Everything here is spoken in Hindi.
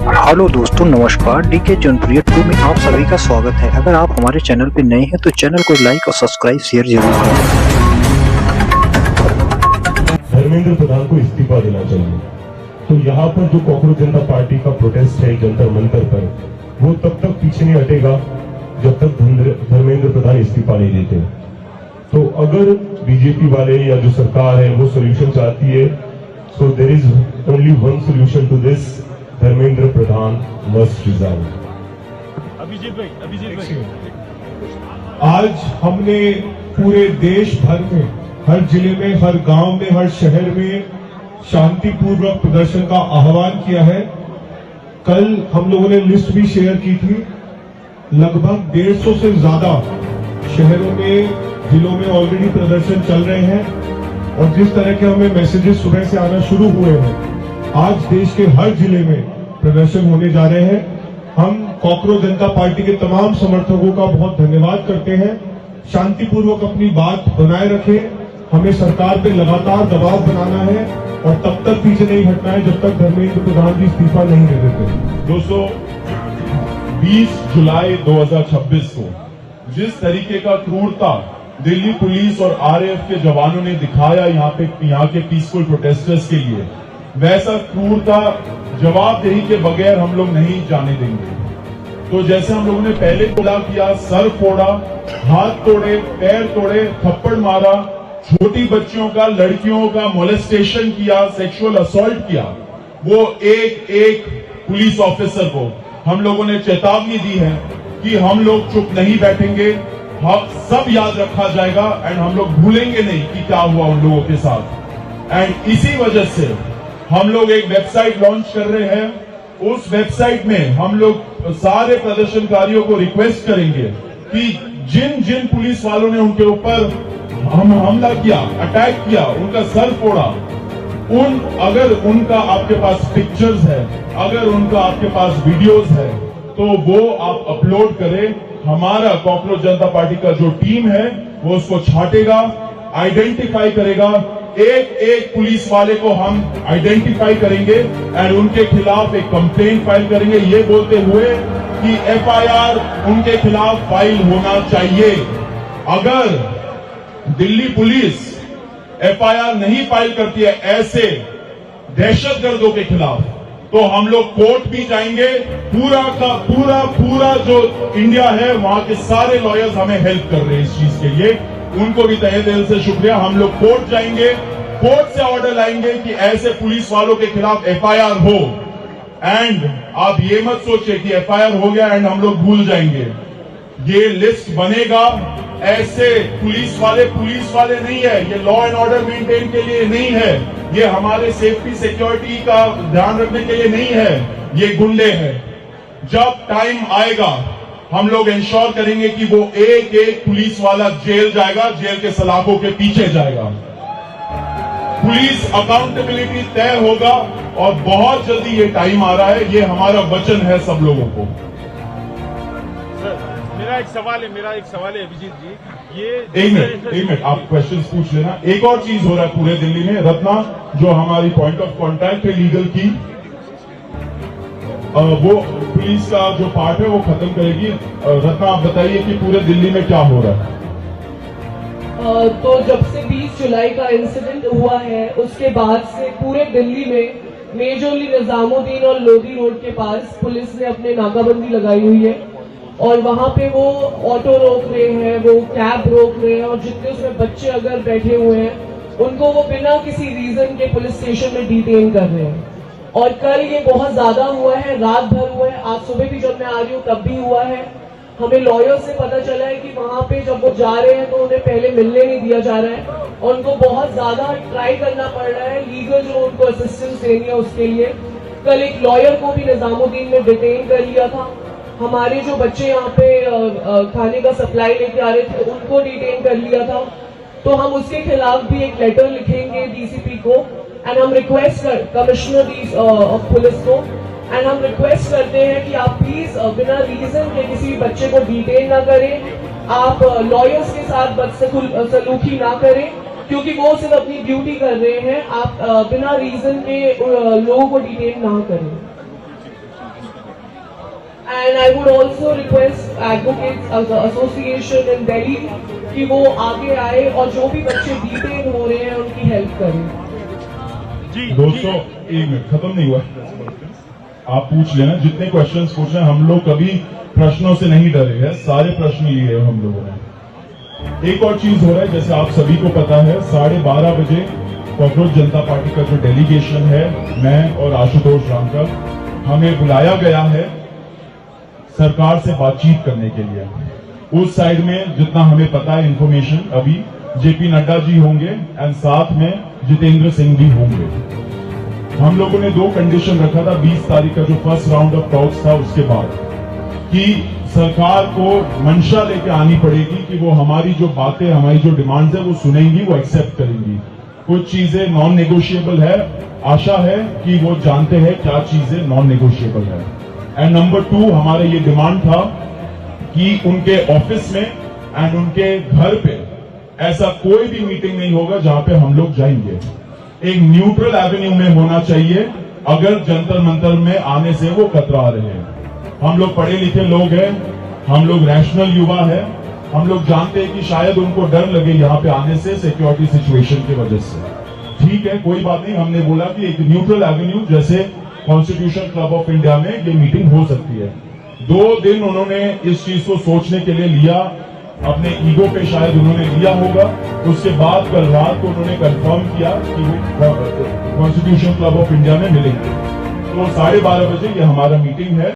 हेलो दोस्तों, नमस्कार। डीके जनप्रिय 2 में आप सभी का स्वागत है। अगर आप हमारे चैनल पर नए हैं तो चैनल को लाइक और सब्सक्राइब शेयर जरूर करें। धर्मेंद्र प्रधान को इस्तीफा देना चाहिए। तो यहाँ पर जो कॉकरोच जनता पार्टी का प्रोटेस्ट है जंतर मंतर पर, वो तब तक पीछे नहीं हटेगा जब तक धर्मेंद्र प्रधान इस्तीफा नहीं देते। तो अगर बीजेपी वाले या जो सरकार है वो सोल्यूशन चाहती है, so there is only one solution to this, Dharmendra Pradhan must resign. Abhijit भाई आज हमने पूरे देश भर में, हर जिले में, हर गांव में, हर शहर में शांतिपूर्वक प्रदर्शन का आह्वान किया है। कल हम लोगों ने लिस्ट भी शेयर की थी। लगभग 150 से ज्यादा शहरों में, जिलों में ऑलरेडी प्रदर्शन चल रहे हैं और जिस तरह के हमें मैसेजेस सुबह से आना शुरू हुए हैं, आज देश के हर जिले में प्रदर्शन होने जा रहे हैं। हम कॉकरोच जनता पार्टी के तमाम समर्थकों का बहुत धन्यवाद करते हैं। शांतिपूर्वक अपनी बात बनाए रखें। हमें सरकार पे लगातार दबाव बनाना है और तब तक पीछे नहीं हटना है जब तक धर्मेंद्र प्रधान जी इस्तीफा नहीं दे देते। दोस्तों, 20 जुलाई 2026 को जिस तरीके का क्रूरता दिल्ली पुलिस और आरएएफ के जवानों ने दिखाया यहाँ के पीसफुल प्रोटेस्टर्स के लिए, वैसा क्रूरता जवाबदेही के बगैर हम लोग नहीं जाने देंगे। तो जैसे हम लोगों ने पहले हमला किया, सर फोड़ा, हाथ तोड़े, पैर तोड़े, थप्पड़ मारा, छोटी बच्चियों का, लड़कियों का मोलेस्टेशन किया, सेक्सुअल असॉल्ट किया, वो एक एक पुलिस ऑफिसर को हम लोगों ने चेतावनी दी है कि हम लोग चुप नहीं बैठेंगे, हम सब याद रखा जाएगा एंड हम लोग भूलेंगे नहीं कि क्या हुआ उन लोगों के साथ। एंड इसी वजह से हम लोग एक वेबसाइट लॉन्च कर रहे हैं। उस वेबसाइट में हम लोग सारे प्रदर्शनकारियों को रिक्वेस्ट करेंगे कि जिन जिन पुलिस वालों ने उनके ऊपर हमला किया, अटैक किया, उनका सर फोड़ा, अगर उनका आपके पास पिक्चर्स है, अगर उनका आपके पास वीडियोस है, तो वो आप अपलोड करें। हमारा कॉकरोच जनता पार्टी का जो टीम है वो उसको छाटेगा, आइडेंटिफाई करेगा। एक एक पुलिस वाले को हम आइडेंटिफाई करेंगे और उनके खिलाफ एक कंप्लेंट फाइल करेंगे, ये बोलते हुए कि एफआईआर उनके खिलाफ फाइल होना चाहिए। अगर दिल्ली पुलिस एफआईआर नहीं फाइल करती है ऐसे दहशतगर्दों के खिलाफ, तो हम लोग कोर्ट भी जाएंगे। पूरा का पूरा जो इंडिया है, वहां के सारे लॉयर्स हमें हेल्प कर रहे हैं इस चीज के लिए, उनको भी तहे दिल से शुक्रिया। हम लोग कोर्ट जाएंगे, कोर्ट से ऑर्डर लाएंगे कि ऐसे पुलिस वालों के खिलाफ एफआईआर हो। एंड आप ये मत सोचिए कि एफआईआर हो गया एंड हम लोग भूल जाएंगे। ये लिस्ट बनेगा। ऐसे पुलिस वाले नहीं है, ये लॉ एंड ऑर्डर मेंटेन के लिए नहीं है, ये हमारे सेफ्टी सिक्योरिटी का ध्यान रखने के लिए नहीं है, ये गुंडे हैं। जब टाइम आएगा हम लोग इंश्योर करेंगे कि वो एक एक पुलिस वाला जेल जाएगा, जेल के सलाखों के पीछे जाएगा। पुलिस अकाउंटेबिलिटी तय होगा और बहुत जल्दी ये टाइम आ रहा है, ये हमारा वचन है सब लोगों को। मेरा एक सवाल है अभिजीत जी, ये एक मिनट आप क्वेश्चंस पूछ लेना। एक और चीज हो रहा है पूरे दिल्ली में। रत्ना जो हमारी पॉइंट ऑफ कांटेक्ट है लीगल की, वो पुलिस का जो पार्ट है वो खत्म करेगी। रत्ना आप बताइए कि पूरे दिल्ली में क्या हो रहा है। तो जब से 20 जुलाई का इंसिडेंट हुआ है, उसके बाद से पूरे दिल्ली में मेजरली निजामुद्दीन और लोधी रोड के पास पुलिस ने अपने नाकाबंदी लगाई हुई है और वहां पे वो ऑटो रोक रहे हैं, वो कैब रोक रहे हैं और जितने उसमें बच्चे अगर बैठे हुए हैं उनको वो बिना किसी रीजन के पुलिस स्टेशन में डिटेन कर रहे हैं। और कल ये बहुत ज्यादा हुआ है, रात भर हुआ है, आज सुबह भी जब मैं आ रही हूँ तब भी हुआ है। हमें लॉयर से पता चला है कि वहां पे जब वो जा रहे हैं तो उन्हें पहले मिलने नहीं दिया जा रहा है और उनको बहुत ज्यादा ट्राई करना पड़ रहा है, लीगल जो उनको असिस्टेंस देनी है उसके लिए। कल एक लॉयर को भी निजामुद्दीन ने डिटेन कर लिया था। हमारे जो बच्चे यहाँ पे खाने का सप्लाई लेके आ रहे थे उनको डिटेन कर लिया था। तो हम उसके खिलाफ भी एक लेटर लिखेंगे डीसीपी को एंड हम रिक्वेस्ट कमिश्नर ऑफ पुलिस को एंड हम रिक्वेस्ट करते हैं कि आप प्लीज बिना रीजन के किसी भी बच्चे को डिटेन ना करें। आप लॉयर्स के साथ बदसलूकी ना करें क्योंकि वो सिर्फ अपनी ड्यूटी कर रहे हैं। आप बिना रीजन के लोगों को डिटेन ना करें। And I would also request advocates association in Delhi कि वो आगे आए और जो भी बच्चे डिटेन हो रहे हैं उनकी हेल्प करें। जी दोस्तों एक मिनट, खत्म नहीं हुआ, आप पूछ लेना जितने क्वेश्चंस पूछ रहे हैं। हम लोग कभी प्रश्नों से नहीं डरे हैं, सारे प्रश्न लिए हैं हम लोगों ने। एक और चीज हो रहा है, जैसे आप सभी को पता है, 12:30 बजे कॉकरोच जनता पार्टी का जो डेलीगेशन है, मैं और आशुतोष रामकर, हमें बुलाया गया है सरकार से बातचीत करने के लिए। उस साइड में जितना हमें पता है इंफॉर्मेशन, अभी जेपी नड्डा जी होंगे एंड साथ में जितेंद्र सिंह भी होंगे। हम लोगों ने 2 कंडीशन रखा था 20 तारीख का जो फर्स्ट राउंड ऑफ टॉक्स था उसके बाद, कि सरकार को मंशा लेके आनी पड़ेगी कि वो हमारी जो बातें, हमारी जो डिमांड्स है वो सुनेंगी, वो एक्सेप्ट करेंगी। कुछ चीजें नॉन नेगोशिएबल है, आशा है कि वो जानते हैं क्या चीजें नॉन नेगोशिएबल है। एंड नंबर 2 हमारा ये डिमांड था कि उनके ऑफिस में एंड उनके घर पे ऐसा कोई भी मीटिंग नहीं होगा जहां पे हम लोग जाएंगे। एक न्यूट्रल एवेन्यू में होना चाहिए। अगर जंतर मंतर में आने से वो कतरा रहे हैं, हम लोग पढ़े लिखे लोग हैं, हम लोग रैशनल युवा है, हम लोग जानते हैं कि शायद उनको डर लगे यहाँ पे आने से सिक्योरिटी सिचुएशन की वजह से। ठीक है, कोई बात नहीं, हमने बोला कि एक न्यूट्रल एवेन्यू जैसे कॉन्स्टिट्यूशन क्लब ऑफ इंडिया में ये मीटिंग हो सकती है। 2 दिन उन्होंने इस चीज को सोचने के लिए लिया, अपने ईगो पे शायद उन्होंने लिया होगा। उसके बाद कल रात को उन्होंने कंफर्म किया कि वो कॉन्स्टिट्यूशन क्लब ऑफ इंडिया में मिलेंगे। तो 12:30 बजे ये हमारा मीटिंग है।